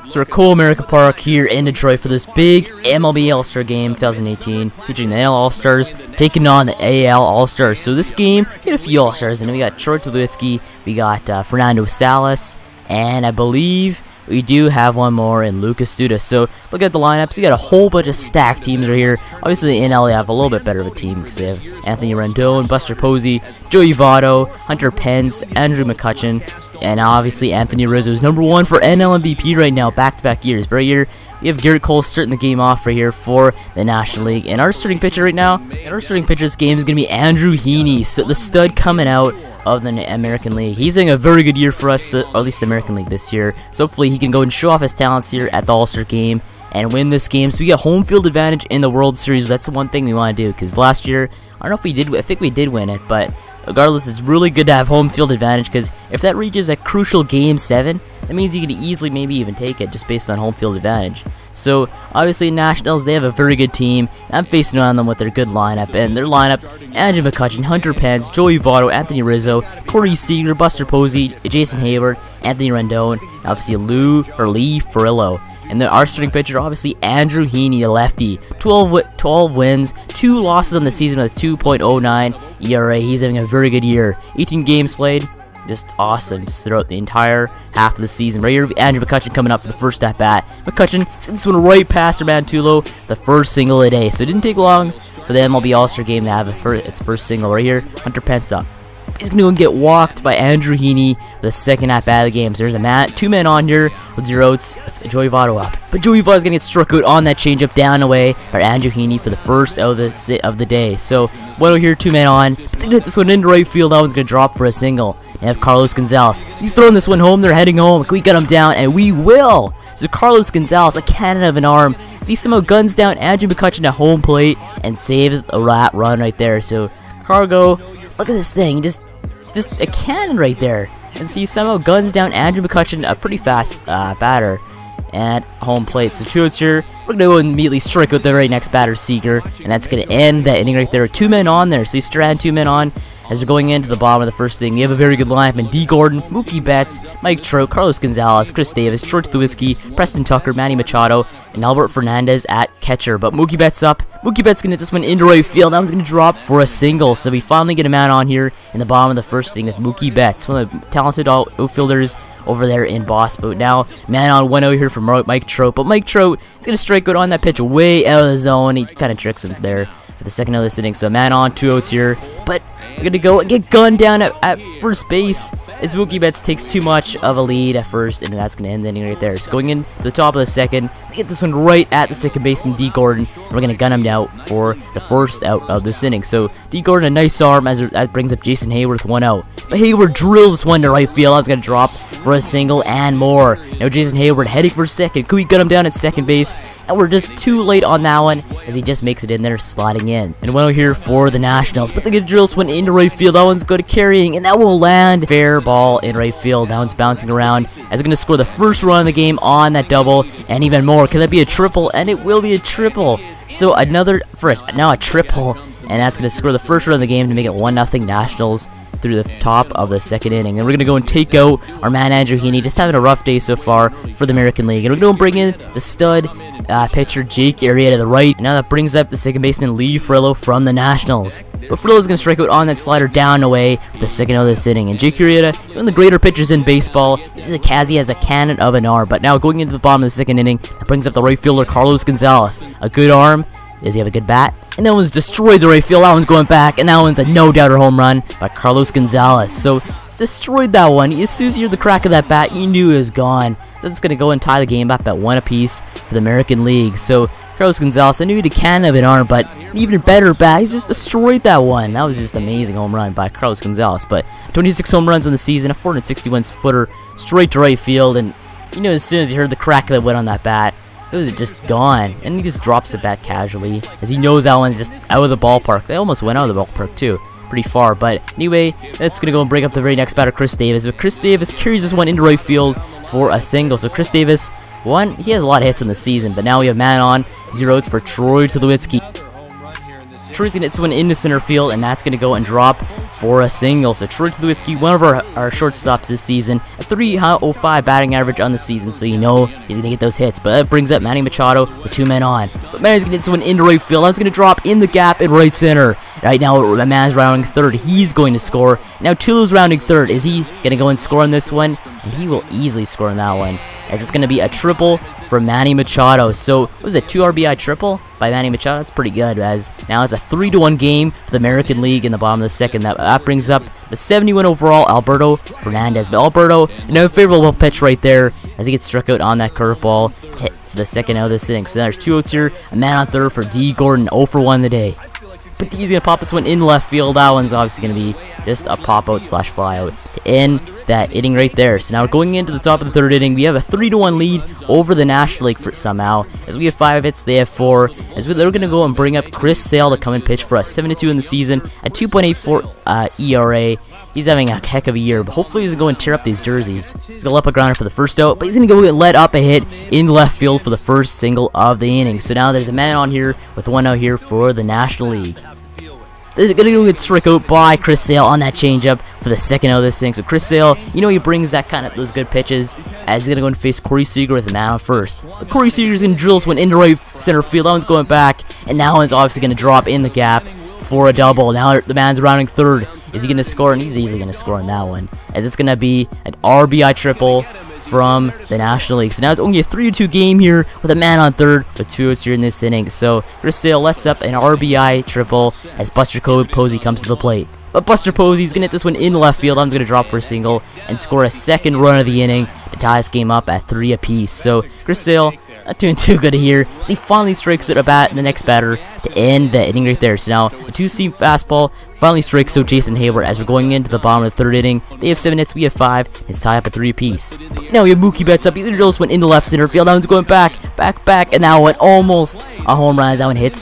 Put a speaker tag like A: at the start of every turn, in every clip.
A: So we're at Cool America Park here in Detroit for this big MLB All-Star Game 2018, featuring the NL All-Stars taking on the AL All-Stars. So this game, we had a few All-Stars, and we got Troy Tulowitzki, we got Fernando Salas, and I believe we do have one more in Lucas Duda. So look at the lineups. You got a whole bunch of stacked teams right here. Obviously, the NL they have a little bit better of a team because they have Anthony Rendon, Buster Posey, Joey Votto, Hunter Pence, Andrew McCutchen, and obviously Anthony Rizzo is #1 for NL MVP right now, back-to-back years. But right here, we have Gerrit Cole starting the game off right here for the National League. And our starting pitcher right now, this game is going to be Andrew Heaney, so the stud coming out of the American League. He's having a very good year for us, or at least the American League this year. So hopefully he can go and show off his talents here at the All-Star Game and win this game. So we got home field advantage in the World Series. That's the one thing we want to do, because last year, I don't know if we did, I think we did win it, but regardless, it's really good to have home field advantage, because if that reaches that crucial Game 7, that means you can easily maybe even take it just based on home field advantage. So obviously Nationals, they have a very good team. I'm facing on them with their good lineup, and their lineup: Andrew McCutchen, Hunter Pence, Joey Votto, Anthony Rizzo, Corey Seager, Buster Posey, Jason Hayward, Anthony Rendon, and obviously Lee Furillo. And our starting pitcher, obviously Andrew Heaney, the lefty. 12 wins, 2 losses on the season with 2.09 ERA. He's having a very good year. 18 games played, just awesome throughout the entire half of the season. Right here, Andrew McCutchen coming up for the first at bat. McCutchen gets this one right past Mantulo, the first single of the day. So it didn't take long for the MLB All-Star Game to have its first single. Right here, Hunter Pence up. He's going to go and get walked by Andrew Heaney for the second at bat of the game. So there's 2 men on here with 0 outs. Joey Votto up. But Joey Votto's going to get struck out on that changeup down away by Andrew Heaney for the first out of the day. So Votto here, 2 men on. But they're going to hit this one into right field. That one's going to drop for a single. They have Carlos Gonzalez. He's throwing this one home. They're heading home. Can we get him down? And we will. So Carlos Gonzalez, a cannon of an arm. He somehow guns down Andrew McCutchen at home plate and saves a run right there. So Cargo, look at this thing. Just a cannon right there. And see, somehow guns down Andrew McCutchen, a pretty fast batter, at home plate. So 2 outs here. We're going to go and immediately strike out the very next batter, Seager, and that's going to end that inning right there. 2 men on there. So you still had 2 men on as they're going into the bottom of the first inning. You have a very good lineup in D. Gordon, Mookie Betts, Mike Trout, Carlos Gonzalez, Chris Davis, Troy Tulowitzki, Preston Tucker, Manny Machado, and Albert Fernandez at catcher. But Mookie Betts up. Mookie Betts going to hit this one into right field. That one's going to drop for a single. So we finally get a man on here in the bottom of the first inning with Mookie Betts, one of the talented outfielders over there in Boston. But now, man on 1-0 here from Mike Trout. But Mike Trout is going to strike out on that pitch way out of the zone. He kind of tricks him there for the second of this inning. So man on, 2 outs here. But we're going to go and get gunned down at first base as Mookie Betts takes too much of a lead at first, and that's going to end the inning right there. So going in to the top of the second, they get this one right at the second baseman, D. Gordon, and we're going to gun him out for the first out of this inning. So D. Gordon, a nice arm, as that brings up Jason Hayward with 1 out. But Hayward drills this one to right field. That's going to drop for a single and more. Now Jason Hayward heading for second. Could we gun him down at second base? And we're just too late on that one, as he just makes it in there, sliding in. And 1-0 here for the Nationals. But they're going to drill this one into right field. That one's going to carrying, and that will land. Fair ball in right field. That one's bouncing around as they're going to score the first run of the game on that double, and even more. Can that be a triple? And it will be a triple. So now a triple, and that's going to score the first run of the game to make it 1-0 Nationals through the top of the second inning. And we're going to go and take out our man Andrew Heaney, just having a rough day so far for the American League. And we're going to bring in the stud pitcher Jake Arrieta to the right. And now that brings up the second baseman Lee Furillo from the Nationals. But Furillo's going to strike out on that slider down away for the second of this inning. And Jake Arrieta is one of the greater pitchers in baseball. This is a Kazi, has a cannon of an arm. But now going into the bottom of the second inning, that brings up the right fielder Carlos Gonzalez. A good arm. Does he have a good bat? And that one's destroyed the right field. That one's going back. And that one's a no-doubter home run by Carlos Gonzalez. So, he's destroyed that one. As soon as you hear the crack of that bat, you knew it was gone. So, that's going to go and tie the game up at 1 apiece for the American League. So, Carlos Gonzalez, I knew he had a cannon of an arm, but an even better bat. He's just destroyed that one. That was just an amazing home run by Carlos Gonzalez. But 26 home runs in the season, a 461-footer straight to right field. And, you know, as soon as you heard the crack that went on that bat, it was just gone, and he just drops it back casually, as he knows that one's just out of the ballpark. They almost went out of the ballpark too, pretty far. But anyway, that's gonna go and break up the very next batter, Chris Davis. But Chris Davis carries this one into right field for a single. So Chris Davis, he has a lot of hits in the season, but now we have man on, 0 outs for Troy Tulowitzki. Troy's gonna hit this one into center field, and that's gonna go and drop for a single. So Troy Tulowitzki, one of our shortstops this season, a 305 batting average on the season, so you know he's going to get those hits. But that brings up Manny Machado with 2 men on. But Manny's going to get this one into right field. Now it's going to drop in the gap in right center. Right now, the man's rounding third. He's going to score. Now Tulo's rounding third. Is he going to go and score on this one? And he will easily score on that one, as it's going to be a triple for Manny Machado. So, what was it, 2 RBI triple by Manny Machado? That's pretty good, as now it's a 3-1 game for the American League in the bottom of the second. That brings up the 71 overall Alberto Fernandez. But Alberto, no favorable pitch right there, as he gets struck out on that curveball for the second out of this inning. So there's 2 outs here, a man on third for D. Gordon, 0 for 1 today. But he's going to pop this one in left field. That one's obviously going to be just a pop-out slash fly-out to end that inning right there. So now we're going into the top of the third inning. We have a 3-1 lead over the National League somehow. As we have 5 hits, they have 4. As they're going to go and bring up Chris Sale to come and pitch for us. 7-2 in the season, a 2.84 ERA. He's having a heck of a year, but hopefully he's going to go and tear up these jerseys. He's going to let up a grounder for the first out, but he's going to go and let up a hit in left field for the first single of the inning. So now there's a man on here with 1 out here for the National League. They're going to go get struck out by Chris Sale on that changeup for the second out of this thing. So Chris Sale, you know he brings that kind of those good pitches, as he's going to go and face Corey Seager with a man on first. But Corey Seager's going to drill this one into right center field. That one's going back, and that one's obviously going to drop in the gap for a double. Now the man's rounding third. Is he going to score? And he's easily going to score on that one, as it's going to be an RBI triple from the National League. So now it's only a 3-2 game here with a man on third with 2 outs here in this inning. So Chris Sale lets up an RBI triple as Buster Posey comes to the plate. But Buster Posey's going to hit this one in left field. I'm going to drop for a single and score a second run of the inning to tie this game up at 3 apiece. So Chris Sale not doing too good here, as he finally strikes out a bat in the next batter to end the inning right there. So now a 2-seam fastball finally strikes out Jason Hayward as we're going into the bottom of the third inning. They have 7 hits, we have 5. It's tied up at 3 apiece. But now we have Mookie Betts up. He's going to drill this one into left center field. That one's going back, and that one almost a home run as that one hits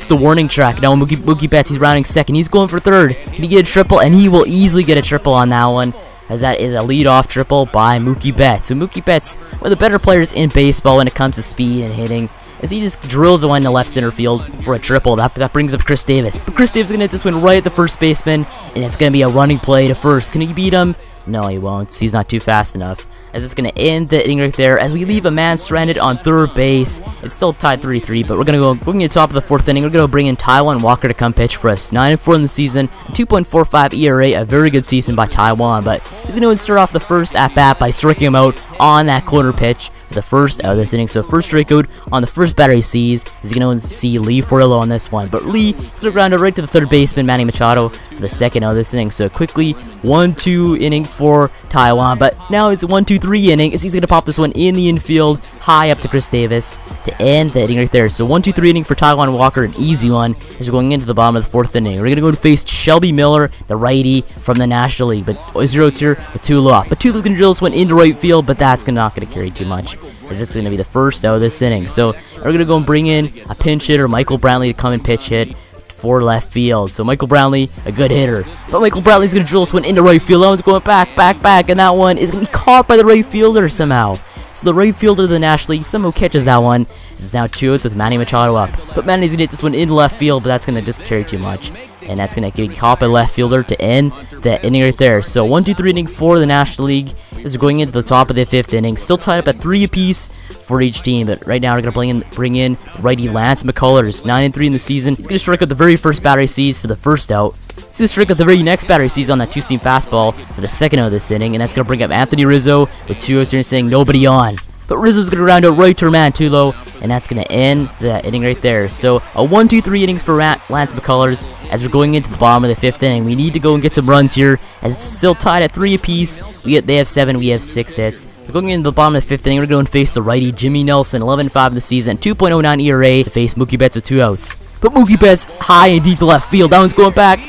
A: the warning track. Now Mookie Betts, he's rounding second. He's going for third. Can he get a triple? And he will easily get a triple on that one, as that is a leadoff triple by Mookie Betts. So Mookie Betts, one of the better players in baseball when it comes to speed and hitting, as he just drills one to left center field for a triple. That brings up Chris Davis. But Chris Davis is going to hit this one right at the first baseman, and it's going to be a running play to first. Can he beat him? No, he won't. He's not too fast enough. As it's going to end the inning right there, as we leave a man stranded on third base. It's still tied 3-3, but we're going to the top of the fourth inning. We're going to bring in Taijuan Walker to come pitch for us. 9-4 in the season, a 2.45 ERA, a very good season by Taijuan. But he's going to start off the first at bat by striking him out on that corner pitch for the first out of this inning. So first strikeout on the first batter he sees. He's going to see Lee Furillo on this one. But Lee is going to ground it right to the third baseman, Manny Machado, for the second out of this inning. So quickly 1-2 inning for Taijuan. But now it's a 1-2-3 inning, as he's going to pop this one in the infield high up to Chris Davis to end the inning right there. So 1-2-3 inning for Taijuan Walker, an easy one, as we're going into the bottom of the fourth inning. We're going to go to face Shelby Miller, the righty from the National League. But 0 outs here with Tula off. But Tula's going to drill this one into right field, but that's not going to carry too much, as this is going to be the first out of this inning. So we're going to go and bring in a pinch hitter, Michael Brantley, to come and pitch hit for left field. So Michael Brownlee, a good hitter. But Michael Brownlee's going to drill this one into right field. That one's going back, and that one is going to be caught by the right fielder somehow. So the right fielder of the National League somehow catches that one. This is now 2 outs with Manny Machado up. But Manny's going to hit this one in left field, but that's going to just carry too much. And that's going to get caught by the left fielder to end that inning right there. So 1-2-3 inning for the National League. This is going into the top of the fifth inning. Still tied up at 3 apiece for each team, but right now we're going to bring in righty Lance McCullers, 9-3 in the season. He's going to strike out the very first batter he sees for the first out. He's going to strike out the very next batter he sees on that 2-seam fastball for the second out of this inning, and that's going to bring up Anthony Rizzo with 2 outs here and saying nobody on. But Rizzo's going to round out right to Mantulo, and that's going to end the inning right there. So a 1-2-3 innings for Lance McCullers as we're going into the bottom of the fifth inning. We need to go and get some runs here, as it's still tied at 3 apiece. They have 7, we have 6 hits. We're going into the bottom of the fifth inning. We're going to face the righty Jimmy Nelson, 11-5 in the season, 2.09 ERA to face Mookie Betts with 2 outs. But Mookie Betts high and deep to left field. That one's going back,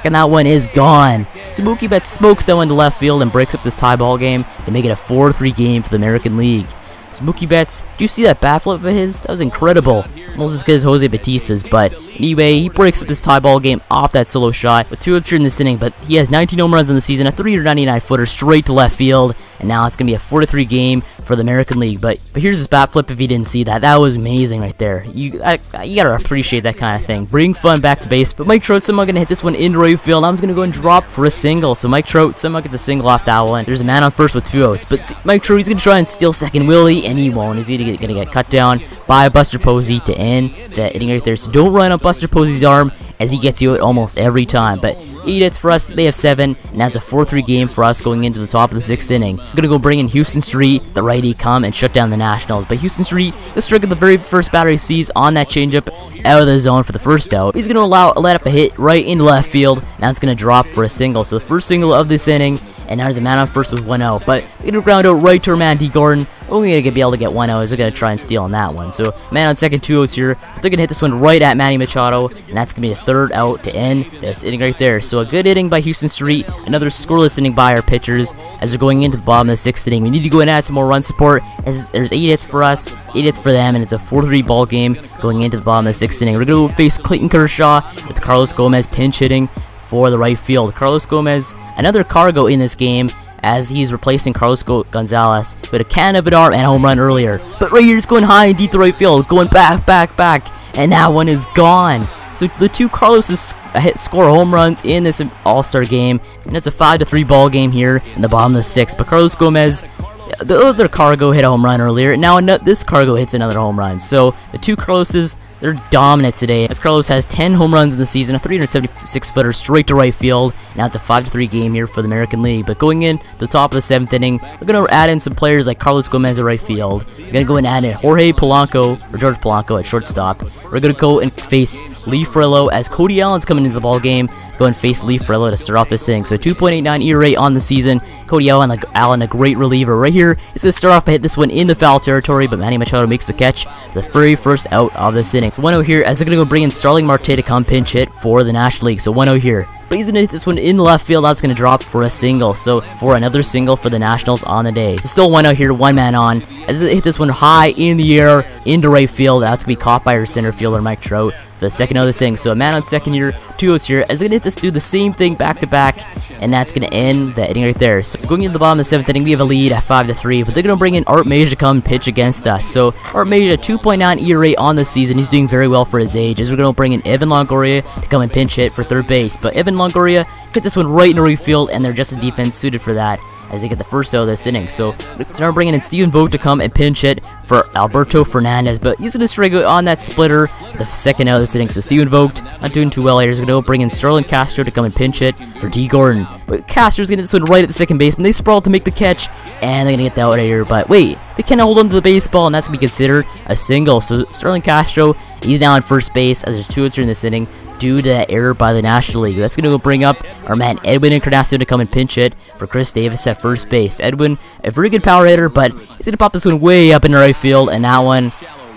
A: and that one is gone. So Mookie Betts smokes that one to left field and breaks up this tie ball game to make it a 4-3 game for the American League. So Mookie Betts, do you see that bat flip of his? That was incredible. Almost as good as Jose Batista's, but anyway, he breaks up this tie ball game off that solo shot with 2 outs in this inning, but he has 19 home runs in the season, a 399 footer straight to left field, and now it's going to be a 4-3 game for the American League. But here's his bat flip if you didn't see that. That was amazing right there. You gotta appreciate that kind of thing. Bring fun back to base. But Mike Trout somehow going to hit this one in right field. Now he's going to go and drop for a single. So Mike Trout somehow gets a single off that one. There's a man on first with 2 outs. But Mike Trout, he's going to try and steal second, will he? And he won't. He's going to get cut down by Buster Posey to end the inning right there. So don't run on Buster Posey's arm, as he gets you out almost every time. But 8 hits for us, they have 7, and that's a 4-3 game for us going into the top of the 6th inning. I'm gonna go bring in Houston Street, the righty, come and shut down the Nationals. But Houston Street, the strike of the very first batter he sees on that changeup out of the zone for the first out. He's gonna let up a hit right into left field. Now it's gonna drop for a single. So the first single of this inning, and there's a man on first with 1 out. But they're gonna ground out right to our man D. Gordon. Only gonna be able to get 1 out. They're gonna try and steal on that one. So man on second, 2 outs here. But they're gonna hit this one right at Manny Machado, and that's gonna be the 3rd out to end this inning right there. So a good inning by Houston Street, another scoreless inning by our pitchers as they're going into the bottom of the 6th inning. We need to go and add some more run support, as there's 8 hits for us, 8 hits for them, and it's a 4-3 ball game going into the bottom of the 6th inning. We're gonna face Clayton Kershaw with Carlos Gomez pinch hitting for the right field. Carlos Gomez, another cargo in this game, as he's replacing Carlos Gonzalez with a can of an arm and a home run earlier. But right here, it's going high and deep to right field, going back, and that one is gone. So the 2 Carloses score home runs in this All-Star game, and it's a 5-3 ball game here in the bottom of the 6th. But Carlos Gomez, the other cargo, hit a home run earlier, and now this cargo hits another home run. So the 2 Carloses, they're dominant today, as Carlos has 10 home runs in the season, a 376-footer straight to right field. Now it's a 5-3 game here for the American League. But going in the top of the 7th inning, we're going to add in some players like Carlos Gomez at right field. We're going to go and add in George Polanco at shortstop. We're going to go and face Lee Frillo, as Cody Allen's coming into the ball game. Go and face Lee Frillo to start off this inning. So 2.89 ERA on the season. Cody Allen, a great reliever. Right here, he's going to start off by hit this one in the foul territory, but Manny Machado makes the catch, the very first out of this inning. So 1-0 here, as they're going to go bring in Starling Marte to come pinch hit for the National League. So 1-0 here. But he's going to hit this one in the left field. That's going to drop for a single. So for another single for the Nationals on the day. So still 1-0 here, 1 man on. As they hit this one high in the air into right field. That's going to be caught by our center fielder, Mike Trout, for the second out of this inning. So a man on second here, 2 outs here. As they're going to do the same thing back to back. And that's going to end the inning right there. So going into the bottom of the 7th inning, we have a lead at 5-3. But they're going to bring in Art Meja to come pitch against us. So Art Meja, 2.9 ERA on the season. He's doing very well for his age. As we're going to bring in Evan Longoria to come and pinch hit for third base. But Evan Longoria hit this one right in right field, and they're just a defense suited for that, as they get the first out of this inning. So now we're bringing in Steven Vogt to come and pinch hit for Alberto Fernandez, but he's going to strike out on that splitter the second out of this inning. So Steven Vogt not doing too well here. He's going to bring in Sterling Castro to come and pinch hit for D. Gordon. But Castro's getting this one right at the second baseman. They sprawl to make the catch, and they're going to get that out of here. But wait, they cannot hold on to the baseball, and that's going to be considered a single. So Sterling Castro, he's now on first base, as there's 2 outs in this inning, due to that error by the National League. That's going to go bring up our man Edwin Encarnacion to come and pinch hit for Chris Davis at first base. Edwin, a very good power hitter, but he's going to pop this one way up in the right field, and that one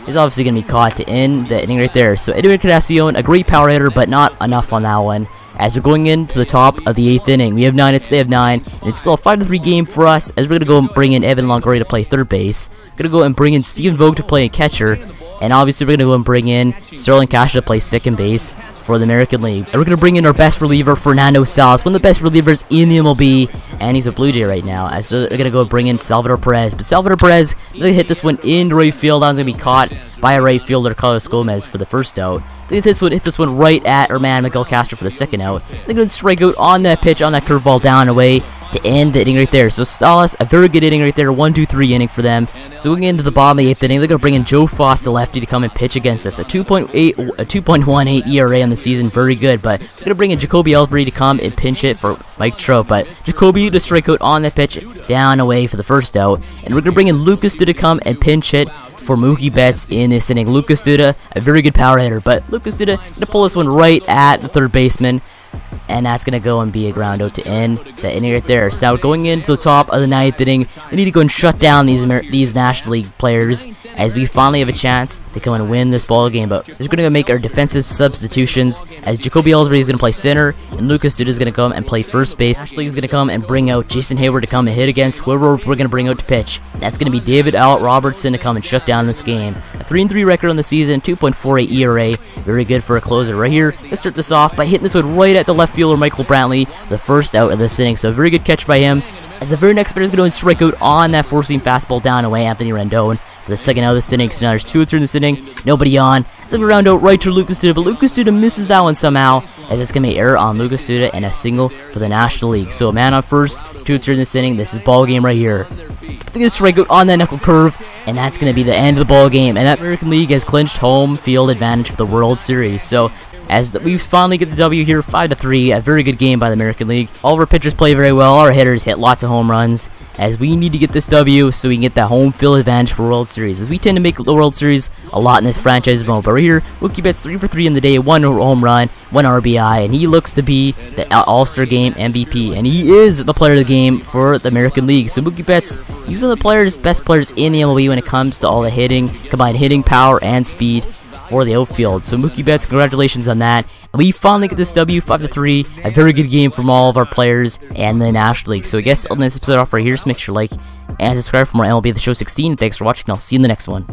A: is obviously going to be caught to end the inning right there. So Edwin Encarnacion, a great power hitter, but not enough on that one. As we're going into the top of the 8th inning, we have 9 hits, they have 9, and it's still a 5-3 game for us, as we're going to go and bring in Evan Longoria to play third base. We're going to go and bring in Steven Vogt to play catcher, and obviously we're going to go and bring in Sterling Castro to play second base for the American League. And we're going to bring in our best reliever, Fernando Salas, one of the best relievers in the MLB, and he's a Blue Jay right now. As they're going to go bring in Salvador Perez. But Salvador Perez, they hit this one in right field. That's going to be caught by a right fielder, Carlos Gomez, for the first out. They hit this one right at our man Miguel Castro for the second out. They're going to strike out on that pitch, on that curveball down and away to end the inning right there. So Salas, a very good inning right there, 1-2-3 inning for them. So going into the bottom of the 8th inning, they're going to bring in Joe Foss, the lefty, to come and pitch against us. A 2.18 ERA on the season, very good. But they're going to bring in Jacoby Ellsbury to come and pinch it for Mike Trout. But Jacoby to strike out on that pitch, down and away for the first out. And we're going to bring in Lucas to come and pinch hit for Mookie Betts in this inning. Lucas Duda, a very good power hitter, but Lucas Duda going to pull this one right at the third baseman, and that's going to go and be a ground out to end the inning right there. So now going into the top of the 9th inning, we need to go and shut down these National League players, as we finally have a chance to come and win this ball game. But we're going to make our defensive substitutions, as Jacoby Ellsbury is going to play center, and Lucas Duda is going to come and play first base. National League is going to come and bring out Jason Hayward to come and hit against whoever we're going to bring out to pitch. That's going to be David Alt Robertson to come and shut down this game. A 3-3 record on the season, 2.48 ERA, very good for a closer. Right here, let's start this off by hitting this one right at the left fielder Michael Brantley, the first out of this inning. So a very good catch by him. as the very next batter is going to strike out on that four-seam fastball down away, Anthony Rendon. For the second out of this inning, so now there's 2 outs in this inning, nobody on. So we round out right to Lucas Duda, but Lucas Duda misses that one somehow, as it's going to be error on Lucas Duda and a single for the National League. So a man on first, 2 outs in this inning, this is ball game right here. They're going to strike out on that knuckle curve, and that's going to be the end of the ball game, and that American League has clinched home field advantage for the World Series. So as we finally get the W here, 5-3, a very good game by the American League. All of our pitchers play very well, our hitters hit lots of home runs, as we need to get this W so we can get that home field advantage for World Series, as we tend to make the World Series a lot in this franchise mode. But right here, Mookie Betts 3 for 3 in the day, 1 home run, 1 RBI, and he looks to be the All-Star Game MVP, and he is the player of the game for the American League. So Mookie Betts, he's one of the best players in the MLB when it comes to all the hitting, combined hitting, power, and speed for the outfield. So Mookie Betts, congratulations on that. And we finally get this W, 5-3. A very good game from all of our players and the National League. So I guess on this episode off right here, just make sure to like and subscribe for more MLB The Show 16. Thanks for watching, and I'll see you in the next one.